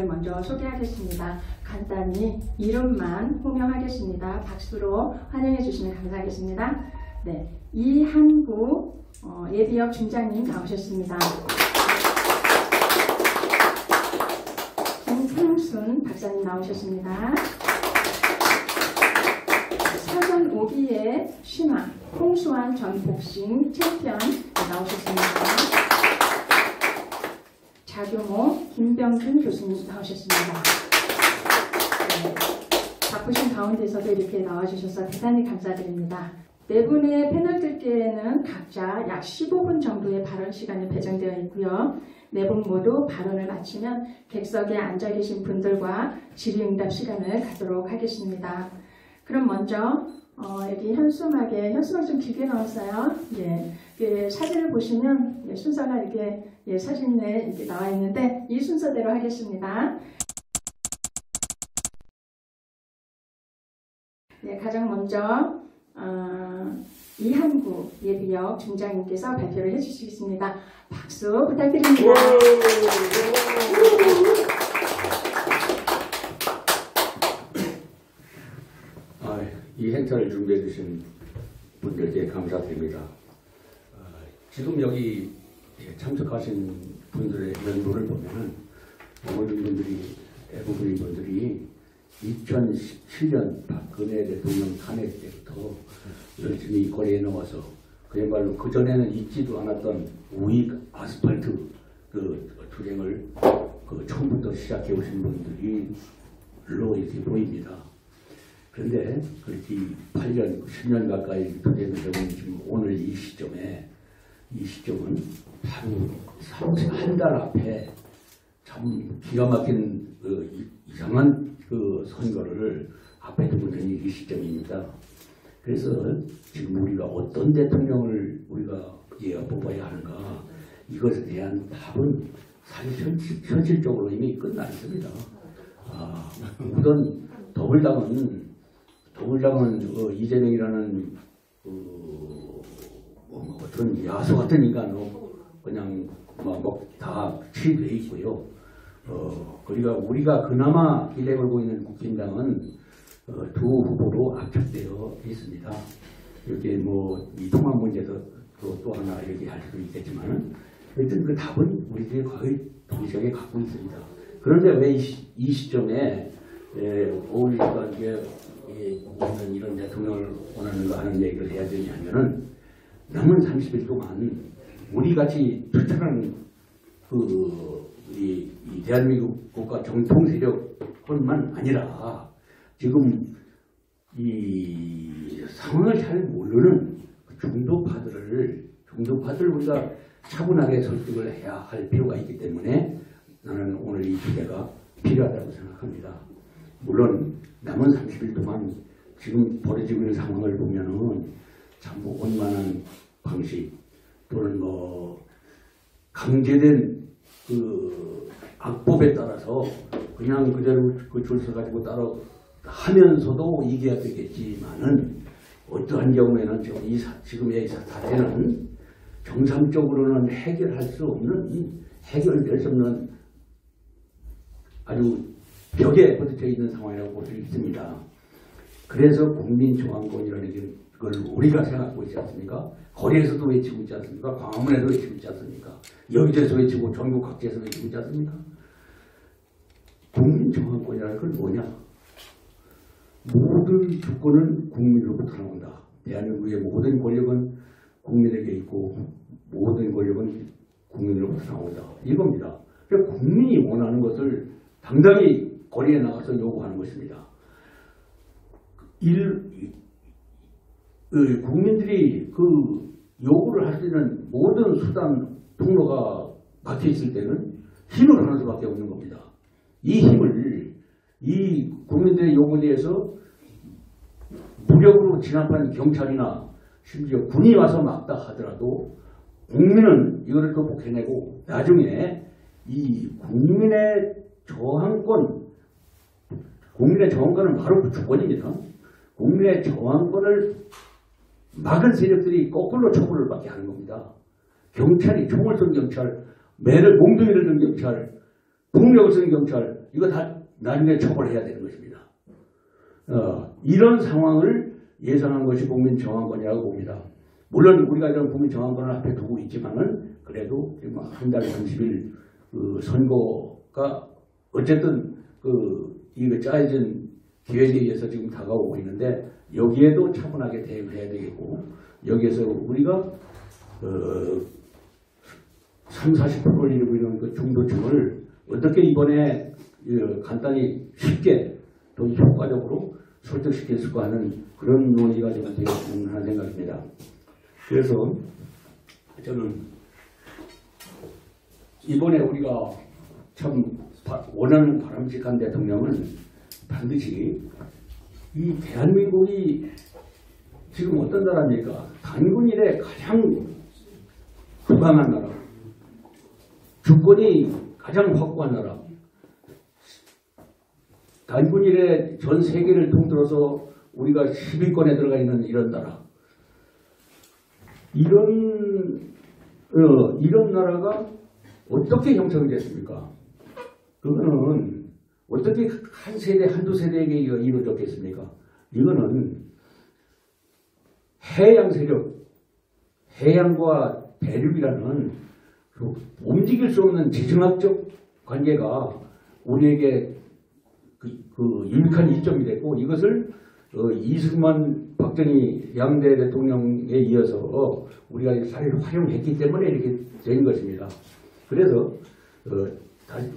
분들을 먼저 소개하겠습니다. 간단히 이름만 호명하겠습니다. 박수로 환영해 주시면 감사하겠습니다. 네, 이한구 예비역 중장님 나오셨습니다. 김상순 박사님 나오셨습니다. 사전 5기의 신화 홍수환 전 복싱 챔피언 나오셨습니다. 자교모 김병준 교수님 나오셨습니다. 네, 바쁘신 가운데서도 이렇게 나와주셔서 대단히 감사드립니다. 네 분의 패널들께는 각자 약 15분 정도의 발언 시간이 배정되어 있고요. 네 분 모두 발언을 마치면 객석에 앉아 계신 분들과 질의응답 시간을 갖도록 하겠습니다. 그럼 먼저 여기 현수막 좀 길게 나왔어요. 예, 그 사진을 보시면 순서가 이렇게 사진에 이렇게 나와 있는데 이 순서대로 하겠습니다. 네, 가장 먼저 이한구 예비역 중장님께서 발표를 해주시겠습니다. 박수 부탁드립니다. 이 행사를 준비해 주신 분들께 감사드립니다. 지금 여기 참석하신 분들의 연도를 보면은 모든 분들이 대부분의 분들이 2017년 박근혜 대통령 탄핵 때부터 열심히 거리에 나와서 그야말로 그전에는 있지도 않았던 우익 아스팔트 투쟁을 처음부터 시작해 오신 분들이로 이렇게 보입니다. 그런데 그렇게 8년, 10년 가까이 투쟁을 해본 지금 오늘 이 시점은 바로 한 달 앞에 참 기가 막힌 이상한 선거를 앞에 두고 있는 이 시점입니다. 그래서 지금 우리가 어떤 대통령을 우리가 뽑아야 하는가, 이것에 대한 답은 사실 현실적으로 이미 끝나 있습니다. 우선 더불당은 이재명이라는 어떤 야수 같은 인간으로 그냥 다 취되어 있고요. 그러니까 우리가 그나마 기대 걸고 있는 국힘당은 두 후보로 압축되어 있습니다. 이렇게 이 통합 문제도 또 하나 얘기할 수도 있겠지만, 하여튼 그 답은 우리들이 거의 동시에 갖고 있습니다. 그런데 왜 이 시점에 우리가 이런 대통령을 원하는가 하는 얘기를 해야 되냐면은, 남은 30일 동안 우리 같이 투철한 이 대한민국 국가 정통 세력뿐만 아니라 지금 이 상황을 잘 모르는 중도파들을 우리가 차분하게 설득을 해야 할 필요가 있기 때문에 나는 오늘 이 주제가 필요하다고 생각합니다. 물론 남은 30일 동안 지금 벌어지고 있는 상황을 보면은 참 원만한 방식 또는 강제된 악법에 따라서 그냥 그대로 줄 서가지고 따라 하면서도 이겨야 되겠지만은, 어떠한 경우에는 지금의 사태는 정상적으로는 해결될 수 없는 아주 벽에 부딪혀 있는 상황이라고 볼 수 있습니다. 그래서 국민중앙권이라는 걸 우리가 생각하고 있지 않습니까? 거리에서도 외치고 있지 않습니까? 광화문에서 외치고 있지 않습니까? 여기저에서 외치고 전국 각지에서 외치고 있지 않습니까? 국민중앙권이라는 건 뭐냐? 모든 주권은 국민으로부터 나온다. 대한민국의 모든 권력은 국민에게 있고 모든 권력은 국민으로부터 나온다. 이겁니다. 그러니까 국민이 원하는 것을 당당히 거리에 나가서 요구하는 것입니다. 국민들이 요구를 할 수 있는 모든 수단, 통로가 막혀 있을 때는 힘을 하는 수밖에 없는 겁니다. 이 힘을, 이 국민들의 요구에 대해서 무력으로 진압한 경찰이나 심지어 군이 와서 막다 하더라도 국민은 이거를 극복해내고 나중에 이 국민의 저항권은 바로 주권입니다. 국민의 저항권을 막은 세력들이 거꾸로 처벌을 받게 하는 겁니다. 경찰이 총을 쏜 경찰, 몽둥이를 든 경찰, 폭력을 쓴 경찰, 이거 다 나중에 처벌해야 되는 것입니다. 이런 상황을 예상한 것이 국민정황권이라고 봅니다. 물론 우리가 이런 국민정황권을 앞에 두고 있지만은 그래도 한 달 30일 그 선거가 어쨌든 이거 짜여진 기획에 의해서 지금 다가오고 있는데 여기에도 차분하게 대응을 해야 되겠고 여기에서 우리가 30~40%를 이루고 있는 그 중도층을 어떻게 이번에 간단히 쉽게 더 효과적으로 설득시킬 수가 하는 그런 논의가 지금 되었으면 하는 생각입니다. 그래서 저는 이번에 우리가 참 원하는 바람직한 대통령은 반드시 이 대한민국이 지금 어떤 나라입니까? 단군 이래 가장 건강한 나라, 주권이 가장 확고한 나라, 단군 이래 전 세계를 통틀어서 우리가 10위권에 들어가 있는 이런 나라, 이런 나라가 어떻게 형성이 됐습니까? 그거는 어떻게 한 세대, 한두 세대에게 이루어졌겠습니까? 이거는 해양 세력, 해양과 대륙이라는 그 움직일 수 없는 지정학적 관계가 우리에게 그 유익한 이점이 됐고 이것을 이승만, 박정희 양대 대통령에 이어서 우리가 잘 활용했기 때문에 이렇게 된 것입니다. 그래서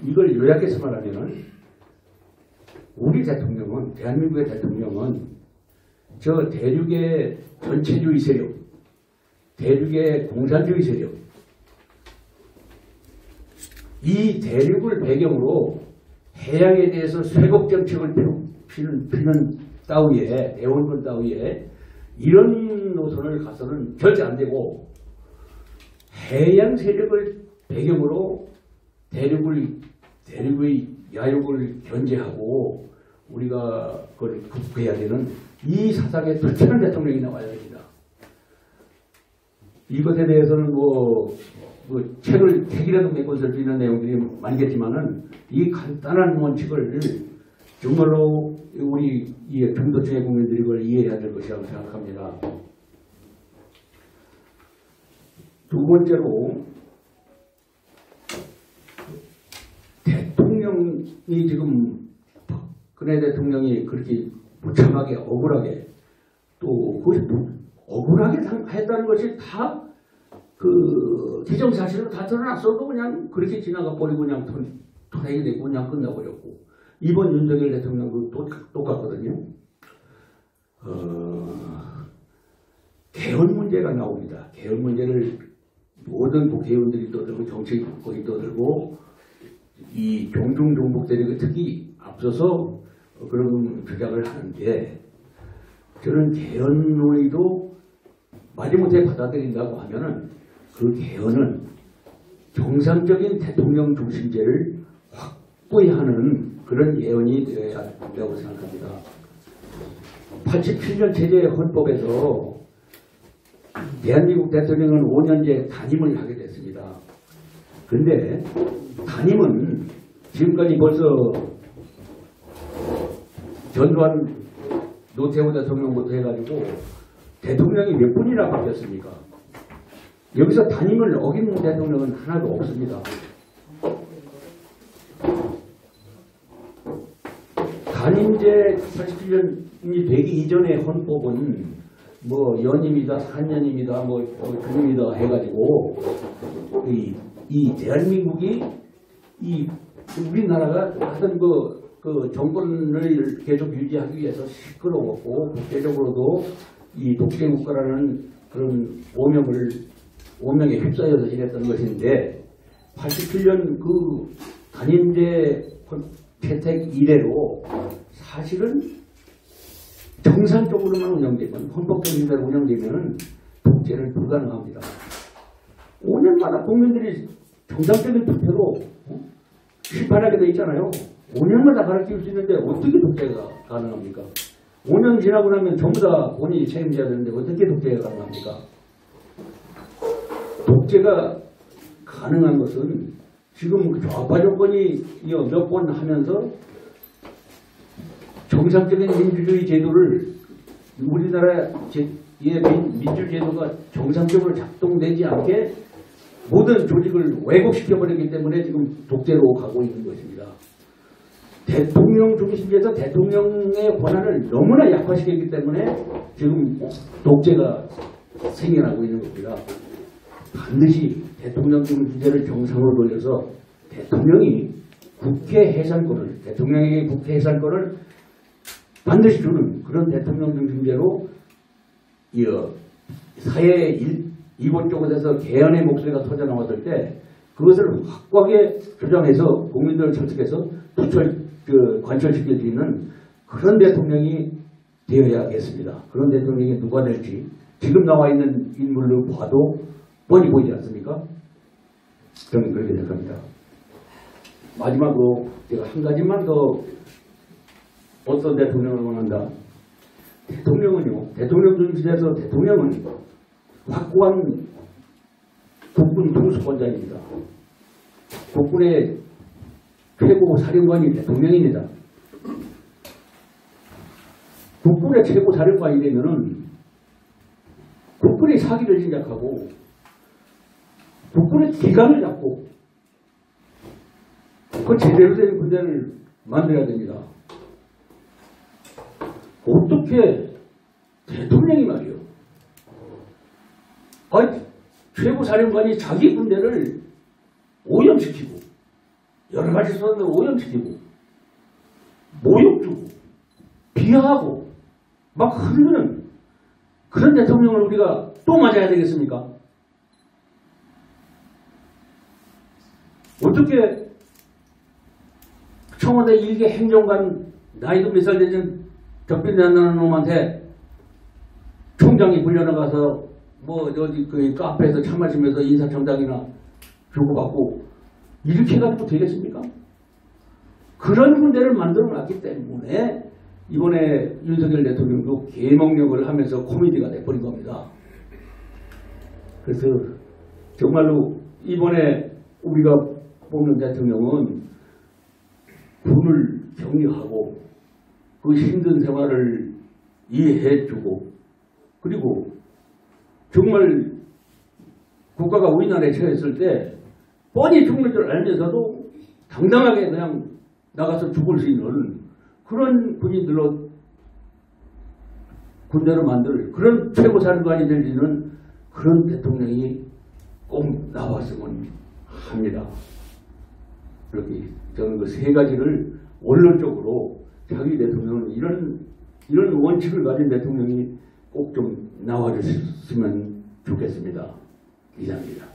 이걸 요약해서 말하면 우리 대통령은, 대한민국의 대통령은 저 대륙의 전체주의 세력, 대륙의 공산주의 세력, 이 대륙을 배경으로 해양에 대해서 쇄국 정책을 피는 따위에, 대원군 따위에 이런 노선을 가서는 절대 안 되고 해양 세력을 배경으로 대륙의 야욕을 견제하고 우리가 그걸 극복해야 되는 이 사상에 투철한 대통령이 나와야 됩니다. 이것에 대해서는 책을 택이라도 몇 권 쓸 수 있는 내용들이 많겠지만은 이 간단한 원칙을 정말로 우리 중도층의 국민들이 그걸 이해해야 될 것이라고 생각합니다. 두 번째로 대통령이 지금 박근혜 대통령이 그렇게 무참하게 억울하게 또 억울하게 했다는 것이 다 그 기정사실로 다 드러났어도 그냥 그렇게 지나가 버리고 그냥 토내게 되고 그냥 끝나버렸고 이번 윤석열 대통령도 똑같거든요. 개헌 문제가 나옵니다. 개헌 문제를 모든 국회의원들이 떠들고 정치권이 떠들고 이 종북 세력의 특히 앞서서 그런 주장을 하는데 저는 개헌 논의도 마지못해 받아들인다고 하면은 그 개헌은 정상적인 대통령 중심제를 확고히 하는 그런 예언이 되어야 한다고 생각합니다. 87년 체제 헌법에서 대한민국 대통령은 5년제 단임을 하게 됐습니다. 그런데 단임은 지금까지 벌써 전두환 노태우 대통령부터 해가지고 대통령이 몇 분이나 바뀌었습니까? 여기서 단임을 어긴 대통령은 하나도 없습니다. 단임제 87년이 되기 이전의 헌법은 뭐 연임이다, 한연임이다, 뭐 중임이다 해가지고 이 대한민국이 이 우리나라가 하던 그 정권을 계속 유지하기 위해서 시끄러웠고 국제적으로도 이 독재국가라는 그런 오명에 휩싸여서 지냈던 것인데 87년 그 단임제 채택 이래로 사실은 정상적으로만 운영되면 헌법적인 대로 운영되면 독재는 불가능합니다. 5년마다 국민들이 정상적인 투표로 심판하게 돼 있잖아요. 5년마다 가르칠 수 있는데 어떻게 독재가 가능합니까? 5년 지나고 나면 전부 다 본인이 책임져야 되는데 어떻게 독재가 가능합니까? 독재가 가능한 것은 지금 좌파 정권이 몇 번 하면서 정상적인 민주주의 제도를 우리나라의 민주 제도가 정상적으로 작동되지 않게 모든 조직을 왜곡시켜버리기 때문에 지금 독재로 가고 있는 것입니다. 대통령 중심에서 대통령의 권한을 너무나 약화시켰기 때문에 지금 독재가 생겨나고 있는 겁니다. 반드시 대통령 중심제를 정상으로 돌려서 대통령이 국회 해산권을, 대통령에게 국회 해산권을 반드시 주는 그런 대통령 중심제로 사회의 이곳저곳에서 개헌의 목소리가 터져나왔을 때 그것을 확고하게 주장해서 국민들을 설득해서 관철시킬 수 있는 그런 대통령이 되어야겠습니다. 그런 대통령이 누가 될지 지금 나와 있는 인물로 봐도 뻔히 보이지 않습니까? 저는 그렇게 생각합니다. 마지막으로 제가 한 가지만 더 어떤 대통령을 원한다. 대통령은요, 대통령 중심에서 대통령은 확고한 국군 통수권자입니다. 국군의 최고 사령관이 대통령입니다. 국군의 최고 사령관이 되면은 국군의 사기를 시작하고 국군의 기강을 잡고 그 제대로 된 군대를 만들어야 됩니다. 어떻게 대통령이 말이요. 최고 사령관이 자기 군대를 오염시키고 여러 가지 수단으로 오염시키고 모욕 주고 비하하고 막 흔드는 그런 대통령을 우리가 또 맞아야 되겠습니까? 어떻게 청와대 일개 행정관 나이도 몇 살 되는 적빈 나는 놈한테 총장이 불려나가서 어디 그 카페에서 차 마시면서 인사청장이나 주고받고 이렇게 가지고 되겠습니까? 그런 군대를 만들어 놨기 때문에 이번에 윤석열 대통령도 계몽령을 하면서 코미디가 돼버린 겁니다. 그래서 정말로 이번에 우리가 뽑는 대통령은 군을 격려하고 그 힘든 생활을 이해해주고 그리고 정말 국가가 우리나라에 처했을 때 뻔히 죽는 줄 알면서도 당당하게 그냥 나가서 죽을 수 있는 그런 군인들로 군대로 만들 그런 최고사령관이 될 수 있는 그런 대통령이 꼭 나왔으면 합니다. 그렇게 저는 그 세 가지를 원론적으로 자기 대통령은 이런 원칙을 가진 대통령이 꼭 좀 나와줬으면 좋겠습니다. 이상입니다.